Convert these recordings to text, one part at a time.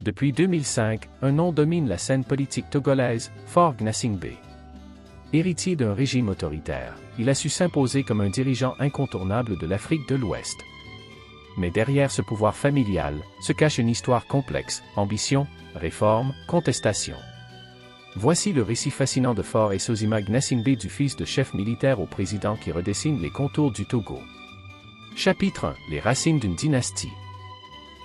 Depuis 2005, un nom domine la scène politique togolaise, Faure Gnassingbé. Héritier d'un régime autoritaire, il a su s'imposer comme un dirigeant incontournable de l'Afrique de l'Ouest. Mais derrière ce pouvoir familial, se cache une histoire complexe, ambition, réforme, contestation. Voici le récit fascinant de Faure Essozima Gnassingbé, du fils de chef militaire au président, qui redessine les contours du Togo. Chapitre 1. Les racines d'une dynastie.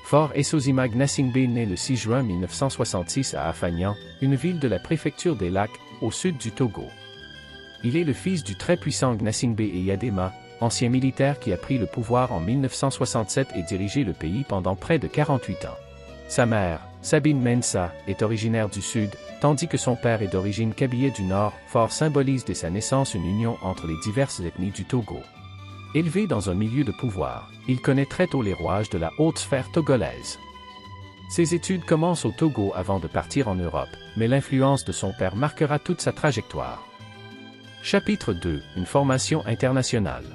Faure Essozima Gnassingbé naît le 6 juin 1966 à Afagnan, une ville de la préfecture des Lacs, au sud du Togo. Il est le fils du très puissant Gnassingbé Eyadema, ancien militaire qui a pris le pouvoir en 1967 et dirigé le pays pendant près de 48 ans. Sa mère, Sabine Mensa, est originaire du sud, tandis que son père est d'origine kabyle du nord. Faure symbolise dès sa naissance une union entre les diverses ethnies du Togo. Élevé dans un milieu de pouvoir, il connaît très tôt les rouages de la haute sphère togolaise. Ses études commencent au Togo avant de partir en Europe, mais l'influence de son père marquera toute sa trajectoire. Chapitre 2. Une formation internationale.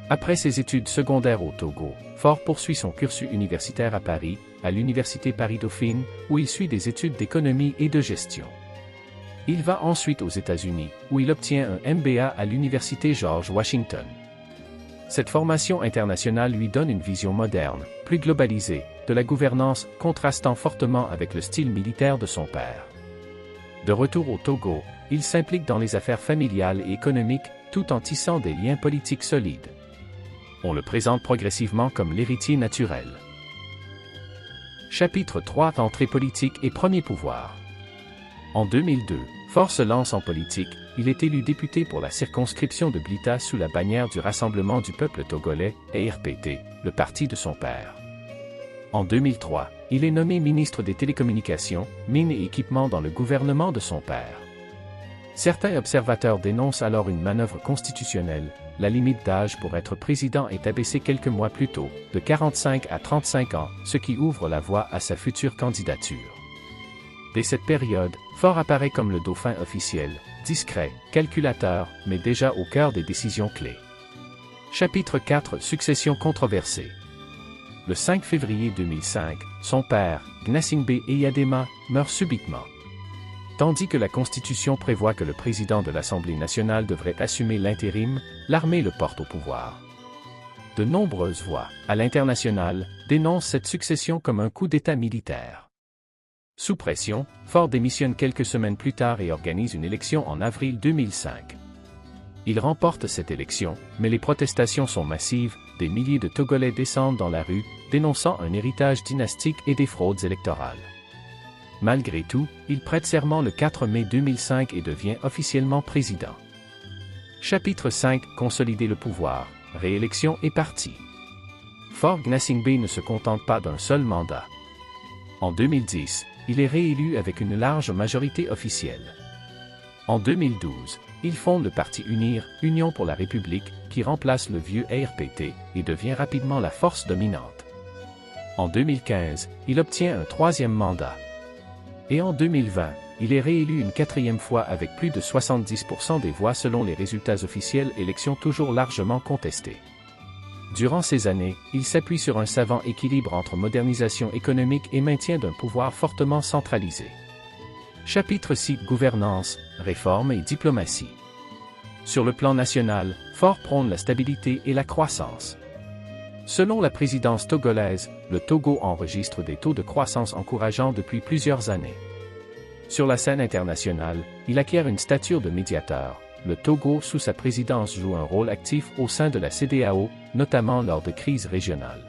Après ses études secondaires au Togo, Faure poursuit son cursus universitaire à Paris, à l'université Paris-Dauphine, où il suit des études d'économie et de gestion. Il va ensuite aux États-Unis, où il obtient un MBA à l'université George Washington. Cette formation internationale lui donne une vision moderne, plus globalisée, de la gouvernance, contrastant fortement avec le style militaire de son père. De retour au Togo, il s'implique dans les affaires familiales et économiques, tout en tissant des liens politiques solides. On le présente progressivement comme l'héritier naturel. Chapitre 3. Entrée politique et premier pouvoir. En 2002, Faure se lance en politique. Il est élu député pour la circonscription de Blita sous la bannière du Rassemblement du peuple togolais, ARPT, le parti de son père. En 2003, il est nommé ministre des Télécommunications, Mines et Équipements dans le gouvernement de son père. Certains observateurs dénoncent alors une manœuvre constitutionnelle. La limite d'âge pour être président est abaissée quelques mois plus tôt, de 45 à 35 ans, ce qui ouvre la voie à sa future candidature. Dès cette période, Faure apparaît comme le dauphin officiel, discret, calculateur, mais déjà au cœur des décisions clés. Chapitre 4. Succession controversée. Le 5 février 2005, son père, Gnassingbé Eyadema, meurt subitement. Tandis que la Constitution prévoit que le président de l'Assemblée nationale devrait assumer l'intérim, l'armée le porte au pouvoir. De nombreuses voix, à l'international, dénoncent cette succession comme un coup d'État militaire. Sous pression, Faure démissionne quelques semaines plus tard et organise une élection en avril 2005. Il remporte cette élection, mais les protestations sont massives, des milliers de Togolais descendent dans la rue, dénonçant un héritage dynastique et des fraudes électorales. Malgré tout, il prête serment le 4 mai 2005 et devient officiellement président. Chapitre 5. Consolider le pouvoir, réélection et parti. Faure Gnassingbé ne se contente pas d'un seul mandat. En 2010, il est réélu avec une large majorité officielle. En 2012, il fonde le parti UNIR, Union pour la République, qui remplace le vieux ARPT et devient rapidement la force dominante. En 2015, il obtient un troisième mandat. Et en 2020, il est réélu une quatrième fois avec plus de 70% des voix selon les résultats officiels, élections toujours largement contestées. Durant ces années, il s'appuie sur un savant équilibre entre modernisation économique et maintien d'un pouvoir fortement centralisé. Chapitre 6. Gouvernance, réforme et diplomatie. Sur le plan national, Faure prône la stabilité et la croissance. Selon la présidence togolaise, le Togo enregistre des taux de croissance encourageants depuis plusieurs années. Sur la scène internationale, il acquiert une stature de médiateur. Le Togo, sous sa présidence, joue un rôle actif au sein de la CEDEAO, notamment lors de crises régionales.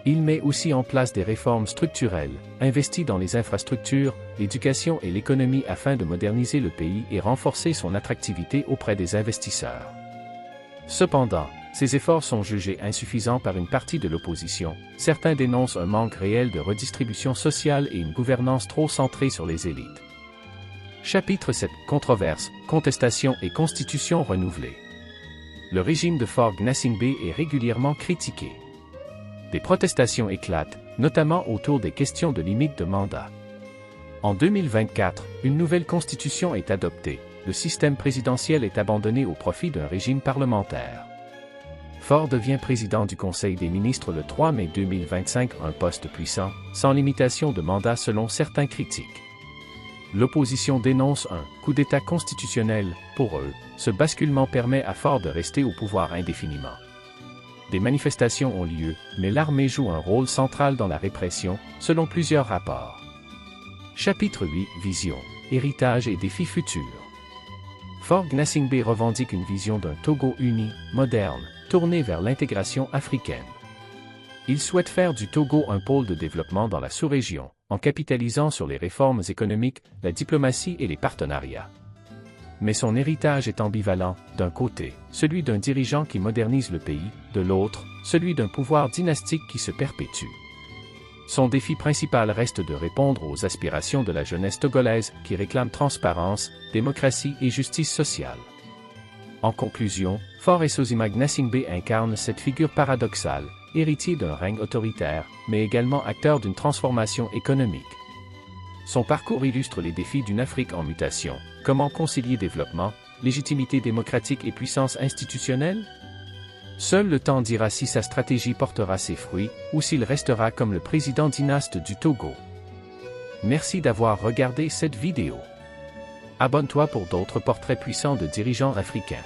Il met aussi en place des réformes structurelles, investit dans les infrastructures, l'éducation et l'économie afin de moderniser le pays et renforcer son attractivité auprès des investisseurs. Cependant, ces efforts sont jugés insuffisants par une partie de l'opposition. Certains dénoncent un manque réel de redistribution sociale et une gouvernance trop centrée sur les élites. Chapitre 7. Controverses, contestations et constitution renouvelée. Le régime de Faure Gnassingbé est régulièrement critiqué. Des protestations éclatent, notamment autour des questions de limite de mandat. En 2024, une nouvelle constitution est adoptée. Le système présidentiel est abandonné au profit d'un régime parlementaire. Faure devient président du Conseil des ministres le 3 mai 2025, un poste puissant, sans limitation de mandat selon certains critiques. L'opposition dénonce un « coup d'État constitutionnel ». Pour eux, ce basculement permet à Faure de rester au pouvoir indéfiniment. Des manifestations ont lieu, mais l'armée joue un rôle central dans la répression, selon plusieurs rapports. Chapitre 8 – Vision, héritage et défis futurs. Faure Gnassingbé revendique une vision d'un Togo uni, moderne, tourné vers l'intégration africaine. Il souhaite faire du Togo un pôle de développement dans la sous-région, en capitalisant sur les réformes économiques, la diplomatie et les partenariats. Mais son héritage est ambivalent, d'un côté, celui d'un dirigeant qui modernise le pays, de l'autre, celui d'un pouvoir dynastique qui se perpétue. Son défi principal reste de répondre aux aspirations de la jeunesse togolaise qui réclame transparence, démocratie et justice sociale. En conclusion, Faure Essozima Gnassingbé incarne cette figure paradoxale, héritier d'un règne autoritaire, mais également acteur d'une transformation économique. Son parcours illustre les défis d'une Afrique en mutation. Comment concilier développement, légitimité démocratique et puissance institutionnelle? Seul le temps dira si sa stratégie portera ses fruits, ou s'il restera comme le président dynaste du Togo. Merci d'avoir regardé cette vidéo. Abonne-toi pour d'autres portraits puissants de dirigeants africains.